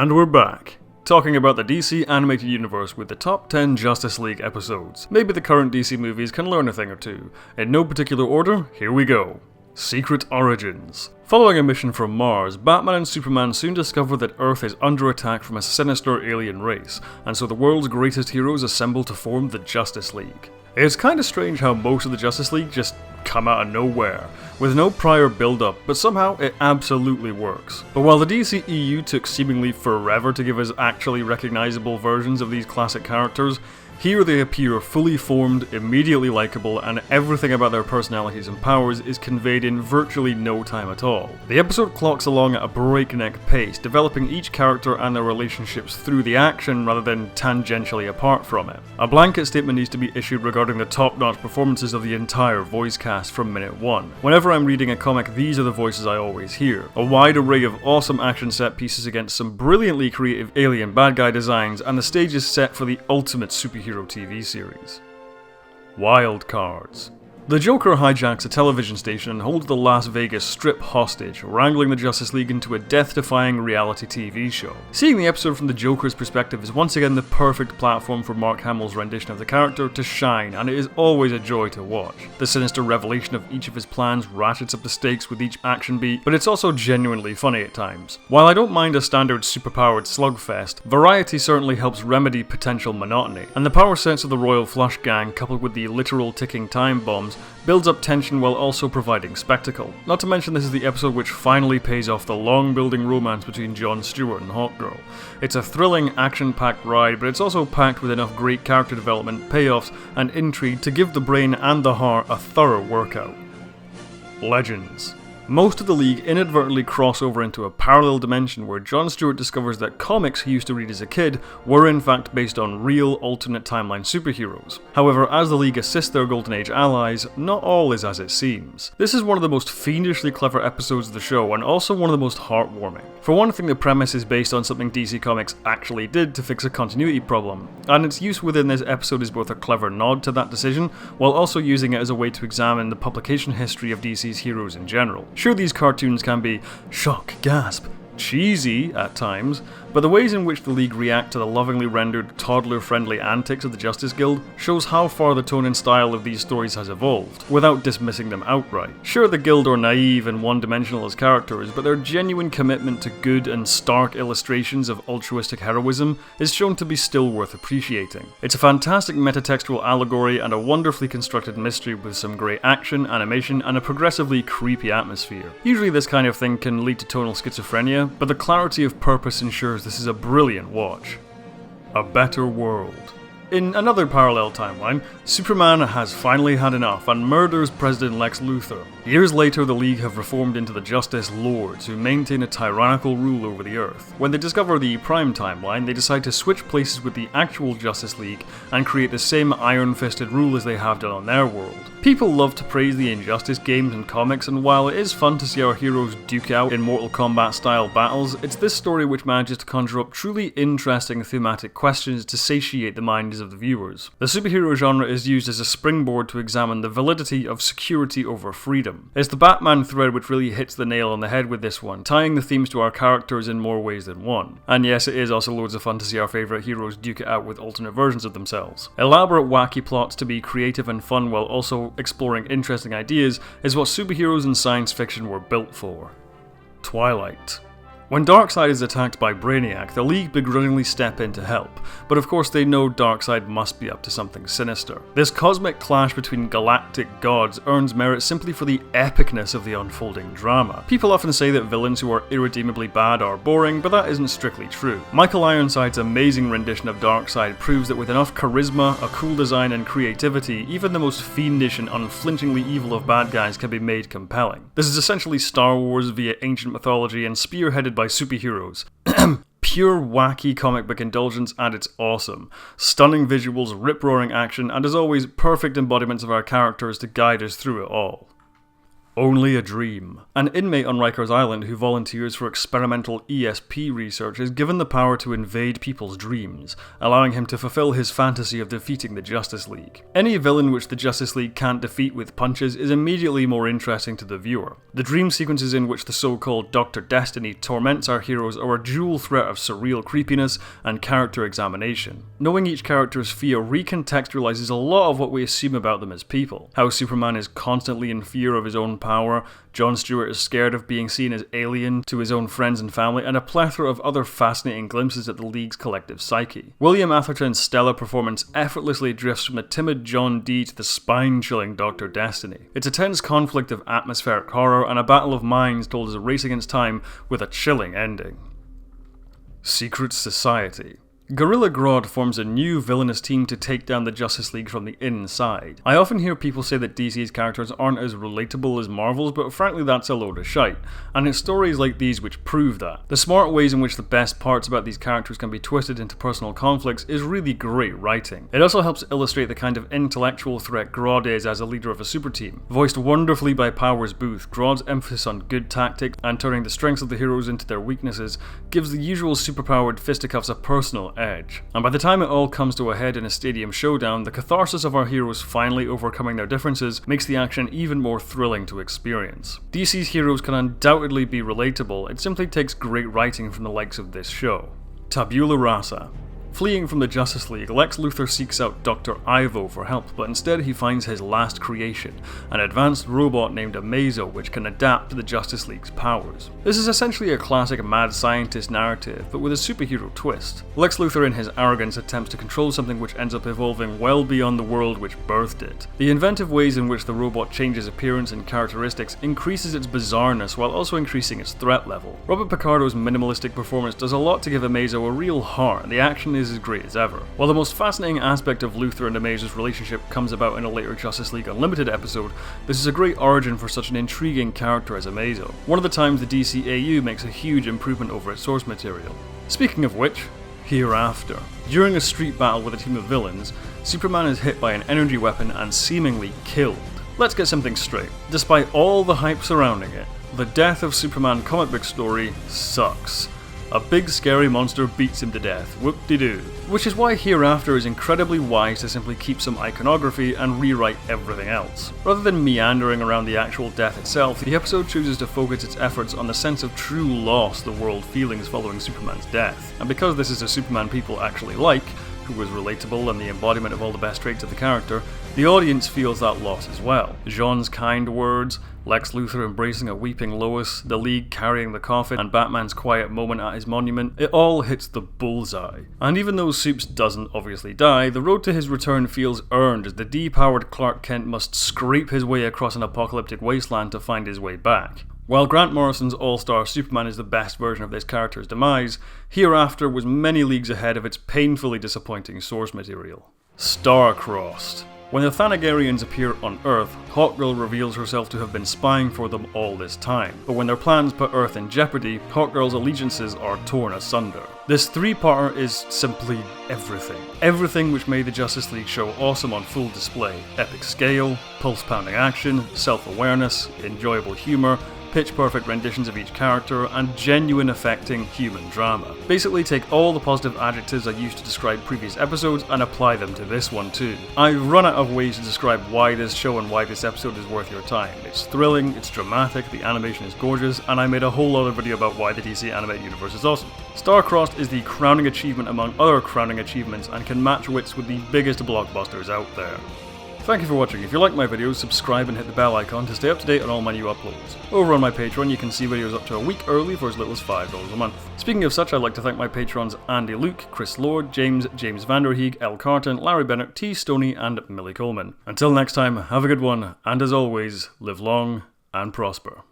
And we're back, talking about the DC animated universe with the top 10 Justice League episodes. Maybe the current DC movies can learn a thing or two. In no particular order, here we go. Secret Origins. Following a mission from Mars, Batman and Superman soon discover that Earth is under attack from a sinister alien race, and so the world's greatest heroes assemble to form the Justice League. It's kinda strange how most of the Justice League just come out of nowhere, with no prior build-up, but somehow it absolutely works. But while the DCEU took seemingly forever to give us actually recognisable versions of these classic characters, here they appear fully formed, immediately likeable, and everything about their personalities and powers is conveyed in virtually no time at all. The episode clocks along at a breakneck pace, developing each character and their relationships through the action rather than tangentially apart from it. A blanket statement needs to be issued regarding the top-notch performances of the entire voice cast from minute one. Whenever I'm reading a comic, these are the voices I always hear. A wide array of awesome action set pieces against some brilliantly creative alien bad guy designs, and the stage is set for the ultimate superhero TV series. Wild Cards. The Joker hijacks a television station and holds the Las Vegas Strip hostage, wrangling the Justice League into a death-defying reality TV show. Seeing the episode from the Joker's perspective is once again the perfect platform for Mark Hamill's rendition of the character to shine, and it is always a joy to watch. The sinister revelation of each of his plans ratchets up the stakes with each action beat, but it's also genuinely funny at times. While I don't mind a standard superpowered slugfest, variety certainly helps remedy potential monotony, and the power sets of the Royal Flush Gang, coupled with the literal ticking time bombs, builds up tension while also providing spectacle. Not to mention this is the episode which finally pays off the long-building romance between Jon Stewart and Hawkgirl. It's a thrilling, action-packed ride, but it's also packed with enough great character development, payoffs, and intrigue to give the brain and the heart a thorough workout. Legends. Most of the League inadvertently cross over into a parallel dimension where Jon Stewart discovers that comics he used to read as a kid were in fact based on real alternate timeline superheroes. However, as the League assist their Golden Age allies, not all is as it seems. This is one of the most fiendishly clever episodes of the show, and also one of the most heartwarming. For one thing, the premise is based on something DC Comics actually did to fix a continuity problem, and its use within this episode is both a clever nod to that decision, while also using it as a way to examine the publication history of DC's heroes in general. Sure, these cartoons can be shock, gasp, cheesy at times, but the ways in which the League react to the lovingly rendered, toddler-friendly antics of the Justice Guild shows how far the tone and style of these stories has evolved, without dismissing them outright. Sure, the Guild are naive and one-dimensional as characters, but their genuine commitment to good and stark illustrations of altruistic heroism is shown to be still worth appreciating. It's a fantastic metatextual allegory and a wonderfully constructed mystery with some great action, animation, and a progressively creepy atmosphere. Usually this kind of thing can lead to tonal schizophrenia, but the clarity of purpose ensures this is a brilliant watch. A Better World. In another parallel timeline, Superman has finally had enough and murders President Lex Luthor. Years later, the League have reformed into the Justice Lords, who maintain a tyrannical rule over the Earth. When they discover the Prime timeline, they decide to switch places with the actual Justice League and create the same iron-fisted rule as they have done on their world. People love to praise the Injustice games and comics, and while it is fun to see our heroes duke out in Mortal Kombat-style battles, it's this story which manages to conjure up truly interesting thematic questions to satiate the minds of the viewers. The superhero genre is used as a springboard to examine the validity of security over freedom. It's the Batman thread which really hits the nail on the head with this one, tying the themes to our characters in more ways than one. And yes, it is also loads of fun to see our favourite heroes duke it out with alternate versions of themselves. Elaborate, wacky plots to be creative and fun while also exploring interesting ideas is what superheroes and science fiction were built for. Twilight. When Darkseid is attacked by Brainiac, the League begrudgingly step in to help, but of course they know Darkseid must be up to something sinister. This cosmic clash between galactic gods earns merit simply for the epicness of the unfolding drama. People often say that villains who are irredeemably bad are boring, but that isn't strictly true. Michael Ironside's amazing rendition of Darkseid proves that with enough charisma, a cool design, and creativity, even the most fiendish and unflinchingly evil of bad guys can be made compelling. This is essentially Star Wars via ancient mythology and spearheaded by superheroes. Pure wacky comic book indulgence, and it's awesome. Stunning visuals, rip-roaring action, and as always, perfect embodiments of our characters to guide us through it all. only a dream. An inmate on Rikers Island who volunteers for experimental ESP research is given the power to invade people's dreams, allowing him to fulfill his fantasy of defeating the Justice League. Any villain which the Justice League can't defeat with punches is immediately more interesting to the viewer. The dream sequences in which the so-called Dr. Destiny torments our heroes are a dual threat of surreal creepiness and character examination. Knowing each character's fear recontextualizes a lot of what we assume about them as people. How Superman is constantly in fear of his own power, Jon Stewart is scared of being seen as alien to his own friends and family, and a plethora of other fascinating glimpses at the League's collective psyche. William Atherton's stellar performance effortlessly drifts from the timid John Dee to the spine-chilling Dr. Destiny. It's a tense conflict of atmospheric horror and a battle of minds told as a race against time with a chilling ending. Secret Society. Gorilla Grodd forms a new villainous team to take down the Justice League from the inside. I often hear people say that DC's characters aren't as relatable as Marvel's, but frankly that's a load of shite, and it's stories like these which prove that. The smart ways in which the best parts about these characters can be twisted into personal conflicts is really great writing. It also helps illustrate the kind of intellectual threat Grodd is as a leader of a super team. Voiced wonderfully by Powers Booth, Grodd's emphasis on good tactics and turning the strengths of the heroes into their weaknesses gives the usual superpowered fisticuffs a personal edge. And by the time it all comes to a head in a stadium showdown, the catharsis of our heroes finally overcoming their differences makes the action even more thrilling to experience. DC's heroes can undoubtedly be relatable, it simply takes great writing from the likes of this show. Tabula Rasa. Fleeing from the Justice League, Lex Luthor seeks out Dr. Ivo for help, but instead he finds his last creation, an advanced robot named Amazo which can adapt to the Justice League's powers. This is essentially a classic mad scientist narrative, but with a superhero twist. Lex Luthor in his arrogance attempts to control something which ends up evolving well beyond the world which birthed it. The inventive ways in which the robot changes appearance and characteristics increases its bizarreness while also increasing its threat level. Robert Picardo's minimalistic performance does a lot to give Amazo a real heart, and the action is as great as ever. While the most fascinating aspect of Luthor and Amazo's relationship comes about in a later Justice League Unlimited episode, this is a great origin for such an intriguing character as Amazo. One of the times the DCAU makes a huge improvement over its source material. Speaking of which, hereafter. During a street battle with a team of villains, Superman is hit by an energy weapon and seemingly killed. Let's get something straight. Despite all the hype surrounding it, the death of Superman comic book story sucks. A big scary monster beats him to death, whoop-de-doo. Which is why Hereafter is incredibly wise to simply keep some iconography and rewrite everything else. Rather than meandering around the actual death itself, the episode chooses to focus its efforts on the sense of true loss the world feelings following Superman's death. And because this is a Superman people actually like, who is relatable and the embodiment of all the best traits of the character, the audience feels that loss as well. Jean's kind words, Lex Luthor embracing a weeping Lois, the League carrying the coffin, and Batman's quiet moment at his monument, it all hits the bullseye. And even though Supes doesn't obviously die, the road to his return feels earned as the depowered Clark Kent must scrape his way across an apocalyptic wasteland to find his way back. While Grant Morrison's All-Star Superman is the best version of this character's demise, Hereafter was many leagues ahead of its painfully disappointing source material. Starcrossed. When the Thanagarians appear on Earth, Hawkgirl reveals herself to have been spying for them all this time, but when their plans put Earth in jeopardy, Hawkgirl's allegiances are torn asunder. This three-parter is simply everything. Everything which made the Justice League show awesome on full display. Epic scale, pulse-pounding action, self-awareness, enjoyable humour, pitch-perfect renditions of each character, and genuine affecting human drama. Basically take all the positive adjectives I used to describe previous episodes and apply them to this one too. I've run out of ways to describe why this show and why this episode is worth your time. It's thrilling, it's dramatic, the animation is gorgeous, and I made a whole other video about why the DC animated universe is awesome. Starcrossed is the crowning achievement among other crowning achievements and can match wits with the biggest blockbusters out there. Thank you for watching. If you like my videos, subscribe and hit the bell icon to stay up to date on all my new uploads. Over on my Patreon, you can see videos up to a week early for as little as $5 a month. Speaking of such, I'd like to thank my patrons Andy Luke, Chris Lord, James Vanderheeg, Elle Carton, Larry Bennett, T. Stoney, and Millie Coleman. Until next time, have a good one, and as always, live long and prosper.